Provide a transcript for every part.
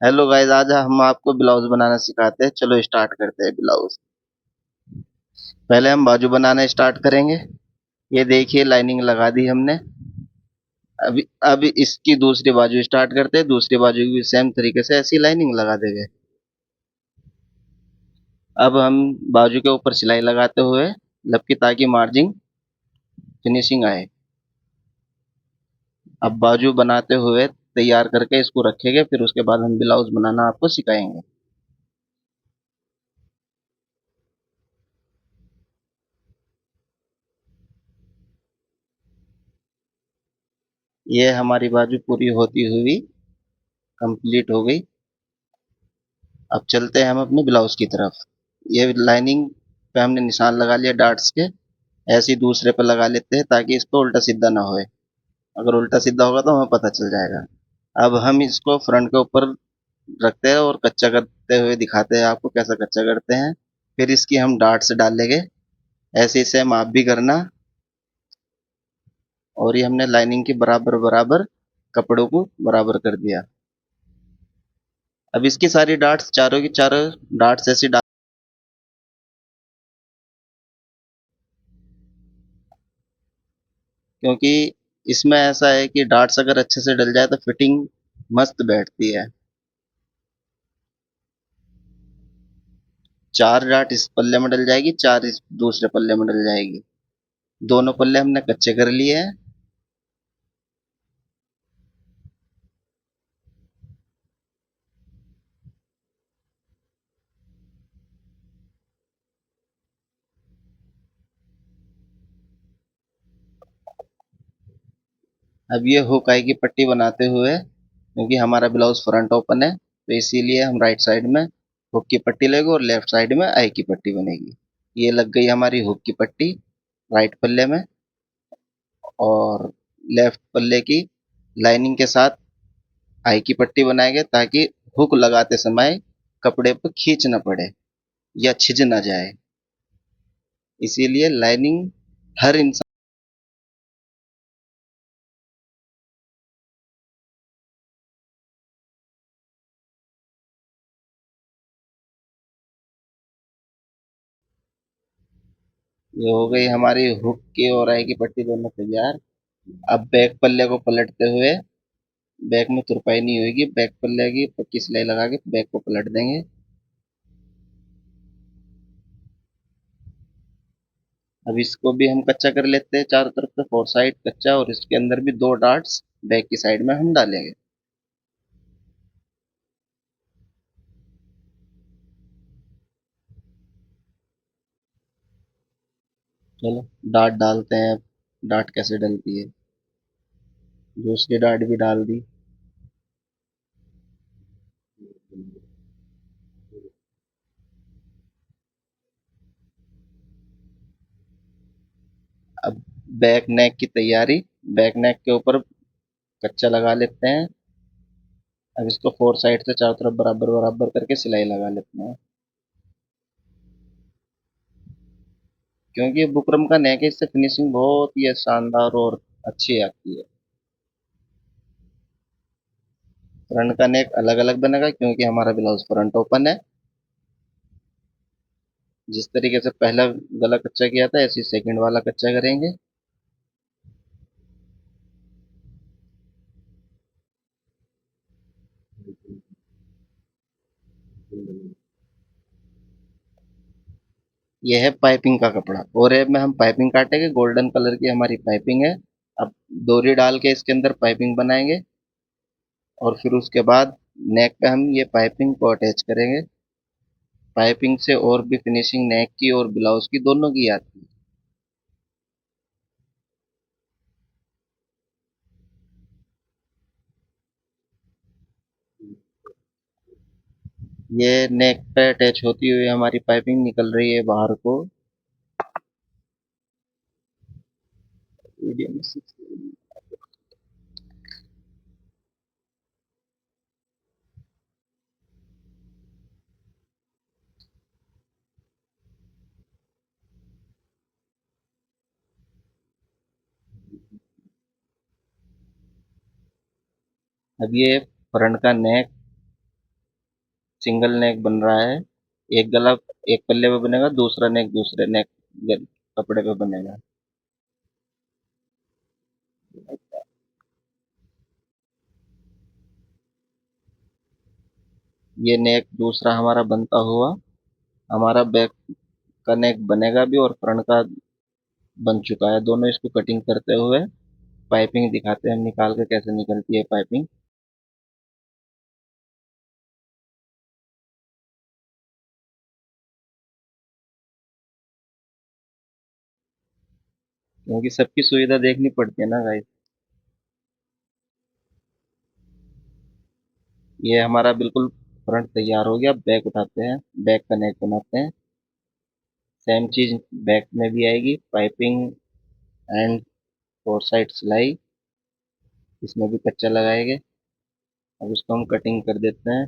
Hello guys, आज हम आपको ब्लाउज बनाना सिखाते हैं। चलो स्टार्ट करते हैं ब्लाउज। पहले हम बाजू बनाना स्टार्ट करेंगे। ये देखिए, लाइनिंग लगा दी हमने। अब इसकी दूसरी बाजू स्टार्ट करते हैं। दूसरी बाजू की सेम तरीके से ऐसी लाइनिंग लगा देंगे। अब हम बाजू के ऊपर सिलाई लगाते हुए लपकी, ताकि मार्जिन फिनिशिंग आए। अब बाजू बनाते हुए तैयार करके इसको रखेंगे, फिर उसके बाद हम ब्लाउज बनाना आपको सिखाएंगे। ये हमारी बाजू पूरी होती हुई कंप्लीट हो गई। अब चलते हैं हम अपने ब्लाउज की तरफ। ये लाइनिंग पे हमने निशान लगा लिया डार्ट्स के। ऐसे ही दूसरे पे लगा लेते हैं, ताकि इस पे उल्टा सीधा ना होए। अगर उल्टा सीधा होगा तो हमें पता चल जाएगा। अब हम इसको फ्रंट के ऊपर रखते हैं और कच्चा करते हुए दिखाते हैं आपको कैसा कच्चा करते हैं। फिर इसकी हम डार्ट्स डालेंगे। ऐसे ही सेम आप भी करना। और ये हमने लाइनिंग के बराबर बराबर कपड़ों को बराबर कर दिया। अब इसकी सारी डार्ट्स, चारों की चारों डार्ट्स ऐसी डाल, क्योंकि इसमें ऐसा है कि डार्ट्स अगर अच्छे से डल जाए तो फिटिंग मस्त बैठती है। चार डार्ट इस पल्ले में डल जाएगी, चार इस दूसरे पल्ले में डल जाएगी। दोनों पल्ले हमने कच्चे कर लिए हैं। अब ये हुक आई की पट्टी बनाते हुए, क्योंकि हमारा ब्लाउज फ्रंट ओपन है तो इसीलिए हम राइट साइड में हुक की पट्टी लेंगे और लेफ्ट साइड में आई की पट्टी बनेगी। ये लग गई हमारी हुक की पट्टी राइट पल्ले में। और लेफ्ट पल्ले की लाइनिंग के साथ आई की पट्टी बनाएंगे, ताकि हुक लगाते समय कपड़े पर खींच न पड़े या छिज ना जाए। इसीलिए लाइनिंग हर इंसान। ये हो गई हमारी हुक की और आई की पट्टी दोनों तैयार। अब बैक पल्ले को पलटते हुए, बैक में तुरपाई नहीं होगी, बैक पल्ले की पक्की सिलाई लगा के बैक को पलट देंगे। अब इसको भी हम कच्चा कर लेते हैं, चारों तरफ से फोर साइड कच्चा, और इसके अंदर भी दो डार्ट्स बैक की साइड में हम डालेंगे। चलो डार्ट डालते हैं। डार्ट कैसे डलती है, दूसरी डार्ट भी डाल दी। अब बैक नेक की तैयारी। बैक नेक के ऊपर कच्चा लगा लेते हैं। अब इसको फोर साइड से चारों तरफ बराबर बराबर करके सिलाई लगा लेते हैं। क्योंकि ये बुकरम का नेक है, इससे फिनिशिंग बहुत ही शानदार और अच्छी आती है। फ्रंट का नेक अलग अलग बनेगा, क्योंकि हमारा ब्लाउज फ्रंट ओपन है। जिस तरीके से पहला गला कच्चा किया था, ऐसे ही सेकंड वाला कच्चा करेंगे। यह है पाइपिंग का कपड़ा, और अब में हम पाइपिंग काटेंगे। गोल्डन कलर की हमारी पाइपिंग है। अब डोरी डाल के इसके अंदर पाइपिंग बनाएंगे, और फिर उसके बाद नेक पे हम ये पाइपिंग को अटैच करेंगे। पाइपिंग से और भी फिनिशिंग नेक की और ब्लाउज की दोनों की आती है। ये नेक पे अटैच होती हुई हमारी पाइपिंग निकल रही है बाहर को। वीडियो में अब ये फ्रंट का नेक सिंगल नेक बन रहा है। एक गला एक पल्ले पे बनेगा, दूसरा नेक दूसरे नेक कपड़े पे बनेगा। ये नेक दूसरा हमारा बनता हुआ हमारा बैक का नेक बनेगा भी और फ्रंट का बन चुका है। दोनों इसको कटिंग करते हुए पाइपिंग दिखाते हैं हम निकाल के कैसे निकलती है पाइपिंग। क्योंकि सबकी सुविधा देखनी पड़ती है ना गाइस। ये हमारा बिल्कुल फ्रंट तैयार हो गया। बैक उठाते हैं, बैक का नेक बनाते हैं। सेम चीज बैक में भी आएगी, पाइपिंग एंड फोर साइड सिलाई। इसमें भी कच्चा लगाएंगे। अब इसको हम कटिंग कर देते हैं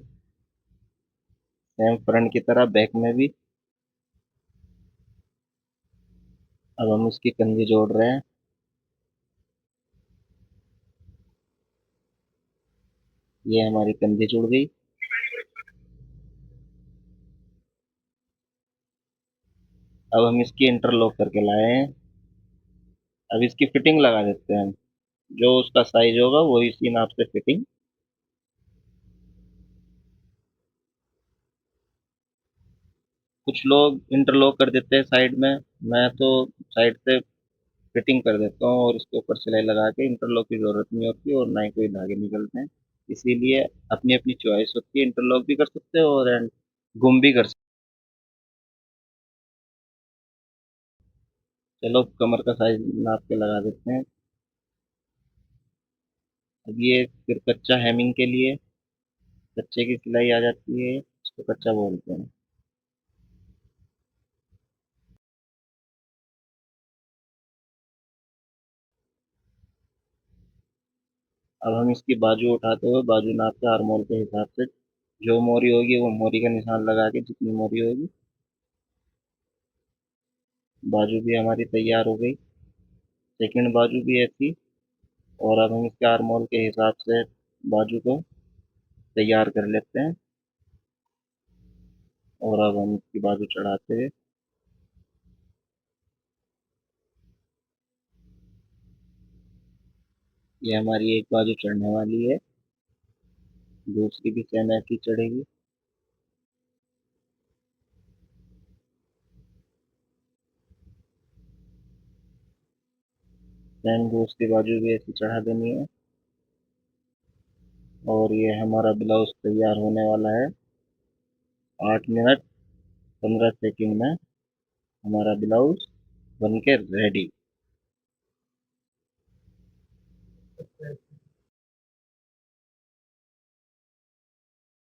सेम फ्रंट की तरह बैक में भी। अब हम इसकी कंधी जोड़ रहे हैं। ये हमारी कंधी जुड़ गई। अब हम इसकी इंटरलॉक करके लाए हैं। अब इसकी फिटिंग लगा देते हैं हम। जो उसका साइज होगा वो इसी नाप से फिटिंग। कुछ लोग इंटरलॉक कर देते हैं साइड में। मैं तो साइड से फिटिंग कर देता हूँ और इसके ऊपर सिलाई लगा के इंटरलॉक की जरूरत नहीं होती और ना ही कोई धागे निकलते हैं। इसीलिए अपनी अपनी चॉइस होती है, इंटरलॉक भी कर सकते हो और एंड गुम भी कर सकते हो। चलो कमर का साइज नाप के लगा देते हैं। अब ये फिर कच्चा हेमिंग के लिए कच्चे की सिलाई आ जाती है, इसको कच्चा बोलते हैं। अब हम इसकी बाजू उठाते हुए बाजू नाप के आर्मोल के हिसाब से जो मोरी होगी वो मोरी का निशान लगा के जितनी मोरी होगी। बाजू भी हमारी तैयार हो गई। सेकंड बाजू भी ऐसी। और अब हम इसके आर्मोल के हिसाब से बाजू को तैयार कर लेते हैं। और अब हम इसकी बाजू चढ़ाते हैं। ये हमारी एक बाजू चढ़ने वाली है, दूसरी भी सेम ऐसी चढ़ेगी। सेम दूसरी बाजू भी ऐसी चढ़ा देनी है। और ये हमारा ब्लाउज तैयार होने वाला है। 8 मिनट 15 सेकंड में हमारा ब्लाउज बनके रेडी।